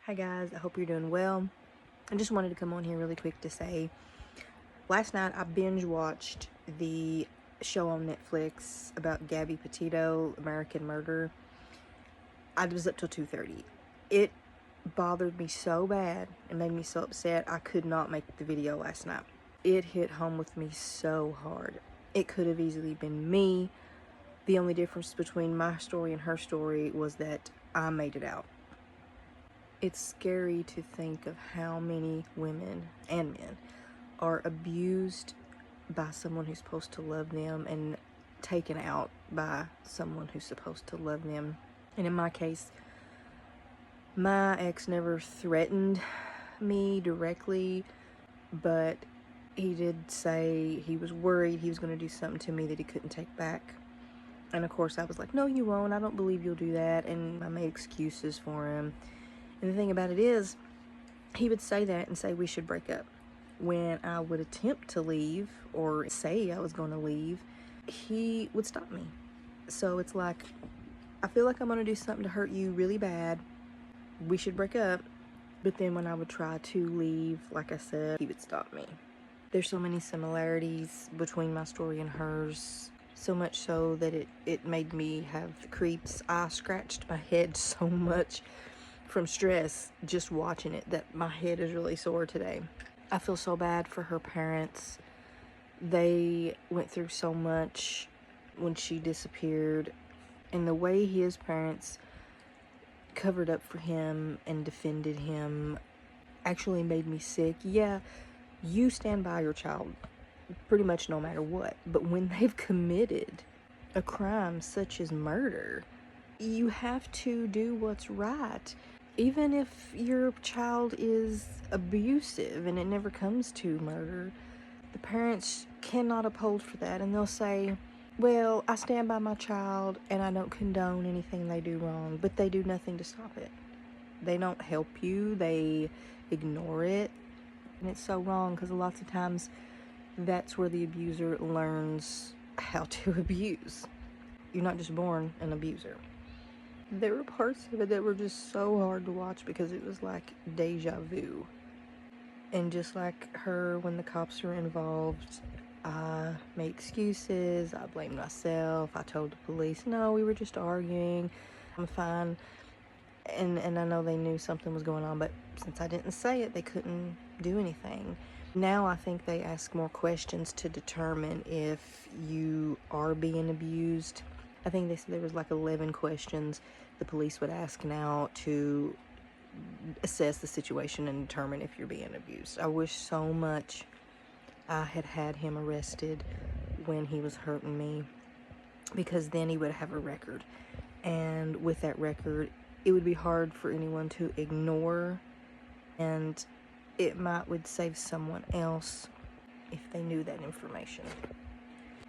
Hi guys, I hope you're doing well. I just wanted to come on here really quick to say, last night I binge watched the show on Netflix about Gabby Petito, American Murder. I was up till 2:30. It bothered me so bad and made me so upset I could not make the video last night. It hit home with me so hard. It could have easily been me. The only difference between my story and her story was that I made it out. It's scary to think of how many women and men are abused by someone who's supposed to love them and taken out by someone who's supposed to love them. And in my case, my ex never threatened me directly, but he did say he was worried he was going to do something to me that he couldn't take back. And of course I was like, no, you won't. I don't believe you'll do that. And I made excuses for him. And the thing about it is, he would say that and say we should break up. When I would attempt to leave or say I was going to leave, he would stop me. So it's like, I feel like I'm going to do something to hurt you really bad. We should break up. But then when I would try to leave, like I said, he would stop me. There's so many similarities between my story and hers. So much so that it made me have the creeps. I scratched my head so much from stress just watching it that my head is really sore today. I feel so bad for her parents. They went through so much when she disappeared, and the way his parents covered up for him and defended him actually made me sick. Yeah, you stand by your child pretty much no matter what, but when they've committed a crime such as murder, you have to do what's right. Even if your child is abusive and it never comes to murder, the parents cannot uphold for that, and they'll say, well, I stand by my child and I don't condone anything they do wrong, but they do nothing to stop it. They don't help you, they ignore it, and it's so wrong because lots of times that's where the abuser learns how to abuse. You're not just born an abuser. There were parts of it that were just so hard to watch because it was like deja vu. And just like her, when the cops were involved, I made excuses, I blamed myself, I told the police, no, we were just arguing, I'm fine. And I know they knew something was going on, but since I didn't say it, they couldn't do anything. Now I think they ask more questions to determine if you are being abused. I think they said there was like 11 questions the police would ask now to assess the situation and determine if you're being abused. I wish so much I had had him arrested when he was hurting me, because then he would have a record. And with that record, it would be hard for anyone to ignore, and it would save someone else if they knew that information.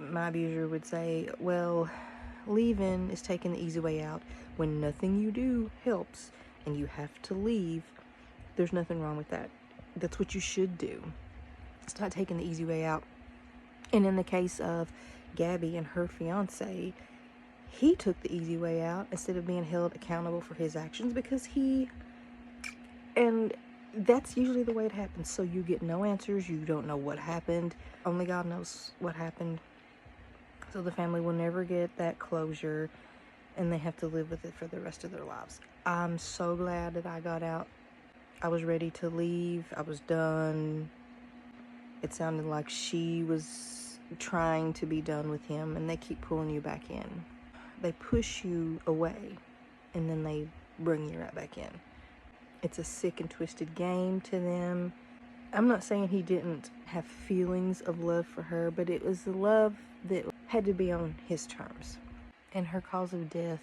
My abuser would say, well, leaving is taking the easy way out. When nothing you do helps and you have to leave, there's nothing wrong with that. That's what you should do. It's not taking the easy way out. And in the case of Gabby and her fiance, he took the easy way out instead of being held accountable for his actions, because and that's usually the way it happens. So you get no answers, you don't know what happened. Only God knows what happened. So the family will never get that closure, and they have to live with it for the rest of their lives. I'm so glad that I got out. I was ready to leave. I was done. It sounded like she was trying to be done with him, and they keep pulling you back in. They push you away, and then they bring you right back in. It's a sick and twisted game to them. I'm not saying he didn't have feelings of love for her, but it was the love that had to be on his terms. And her cause of death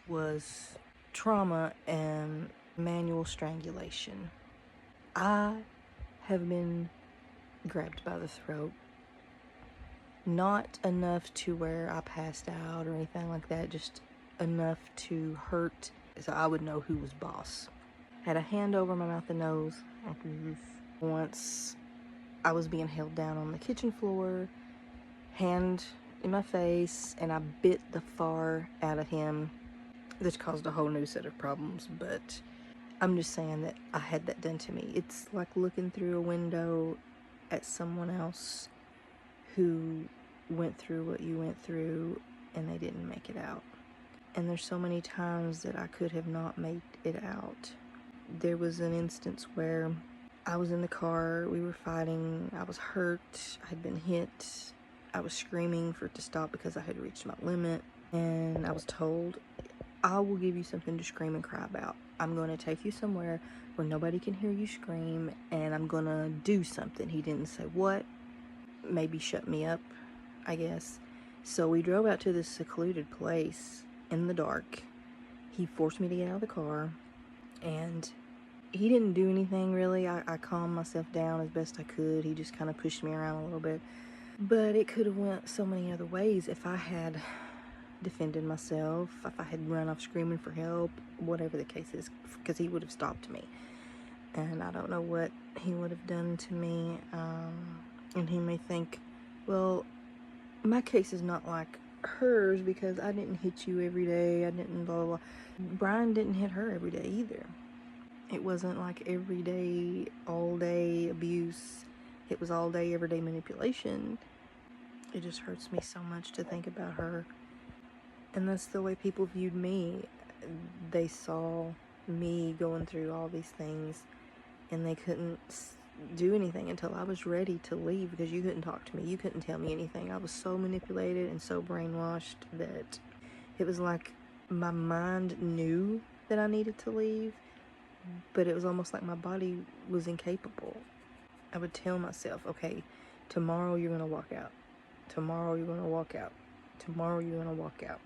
was trauma and manual strangulation. I have been grabbed by the throat. Not enough to where I passed out or anything like that, just enough to hurt so I would know who was boss. Had a hand over my mouth and nose. Once I was being held down on the kitchen floor, hand in my face, and I bit the far out of him, which caused a whole new set of problems. But I'm just saying that I had that done to me. It's like looking through a window at someone else who went through what you went through and they didn't make it out. And there's so many times that I could have not made it out. There was an instance where I was in the car, we were fighting, I was hurt, I had been hit, I was screaming for it to stop because I had reached my limit, and I was told, I will give you something to scream and cry about. I'm going to take you somewhere where nobody can hear you scream, and I'm going to do something. He didn't say what. Maybe shut me up, I guess. So we drove out to this secluded place in the dark. He forced me to get out of the car, and he didn't do anything really. I calmed myself down as best I could. He just kind of pushed me around a little bit. But it could have went so many other ways if I had defended myself, if I had run off screaming for help, whatever the case is, because he would have stopped me. And I don't know what he would have done to me. And he may think, well, my case is not like hers because I didn't hit you every day. I didn't blah, blah, blah. Brian didn't hit her every day either. It wasn't like everyday, all day abuse. It was all day, everyday manipulation. It just hurts me so much to think about her. And that's the way people viewed me. They saw me going through all these things, and they couldn't do anything until I was ready to leave, because you couldn't talk to me. You couldn't tell me anything. I was so manipulated and so brainwashed that it was like my mind knew that I needed to leave, but it was almost like my body was incapable. I would tell myself, okay, tomorrow you're going to walk out. Tomorrow you're going to walk out. Tomorrow you're going to walk out.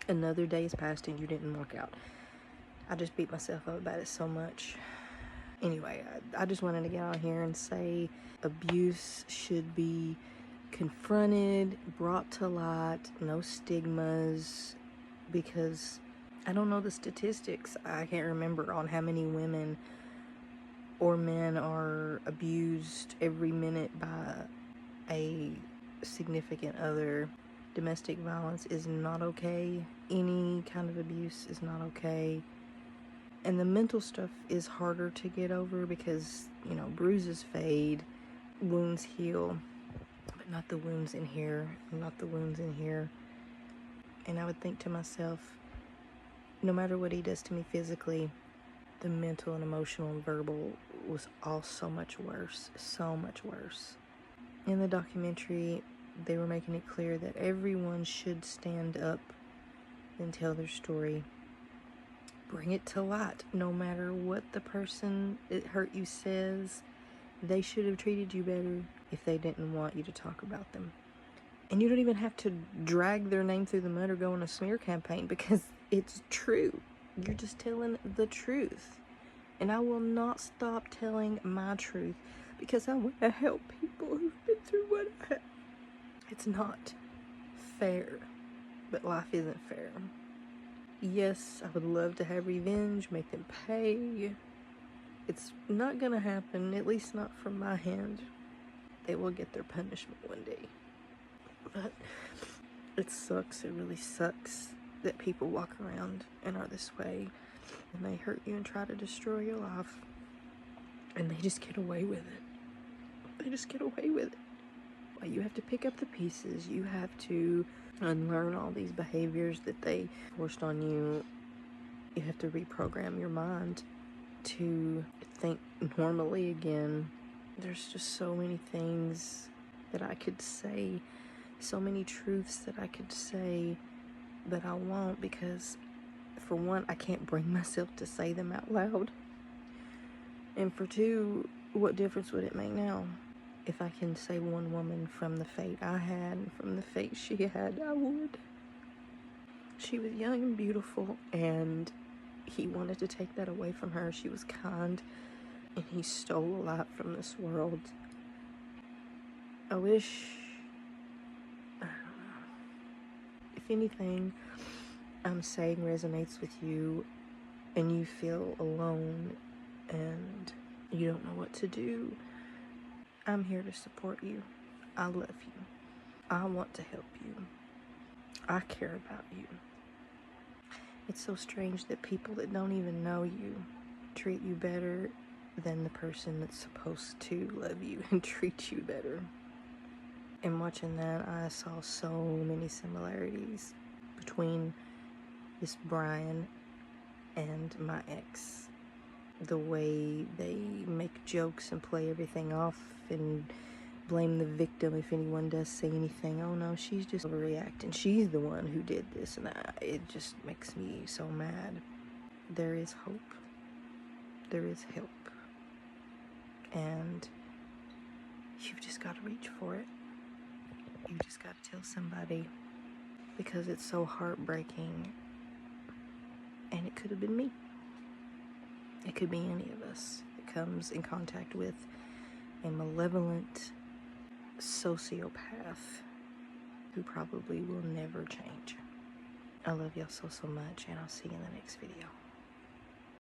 Another day has passed and you didn't walk out. I just beat myself up about it so much. Anyway, I just wanted to get on here and say abuse should be confronted, brought to light, no stigmas, because I don't know the statistics. I can't remember on how many women or men are abused every minute by a significant other. Domestic violence is not okay. Any kind of abuse is not okay. And the mental stuff is harder to get over because, you know, bruises fade, wounds heal, but not the wounds in here, not the wounds in here. And I would think to myself, no matter what he does to me physically, the mental and emotional and verbal was all so much worse, so much worse. In the documentary, they were making it clear that everyone should stand up and tell their story. Bring it to light. No matter what the person that hurt you says, they should have treated you better if they didn't want you to talk about them. And you don't even have to drag their name through the mud or go on a smear campaign, because it's true. You're just telling the truth. And I will not stop telling my truth because I want to help people who've been through what I have. It's not fair, but life isn't fair. Yes, I would love to have revenge, make them pay. It's not gonna happen, at least not from my hand. They will get their punishment one day. But it sucks, it really sucks that people walk around and are this way, and they hurt you and try to destroy your life, and they just get away with it. They just get away with it. Well, you have to pick up the pieces. You have to unlearn all these behaviors that they forced on you. You have to reprogram your mind to think normally again. There's just so many things that I could say, so many truths that I could say, but I won't, because for one, I can't bring myself to say them out loud. And for two, what difference would it make now? If I can save one woman from the fate I had and from the fate she had, I would. She was young and beautiful, and he wanted to take that away from her. She was kind, and he stole a lot from this world. I wish, I don't know. If anything I'm saying resonates with you and you feel alone and you don't know what to do, I'm here to support you. I love you. I want to help you. I care about you. It's so strange that people that don't even know you treat you better than the person that's supposed to love you and treat you better. And watching that, I saw so many similarities between this Brian and my ex. The way they make jokes and play everything off and blame the victim if anyone does say anything. Oh no, she's just overreacting. She's the one who did this, and it just makes me so mad. There is hope. There is help. And you've just got to reach for it. You just got to tell somebody, because it's so heartbreaking. And it could have been me. It could be any of us that comes in contact with a malevolent sociopath who probably will never change. I love y'all so much, and I'll see you in the next video.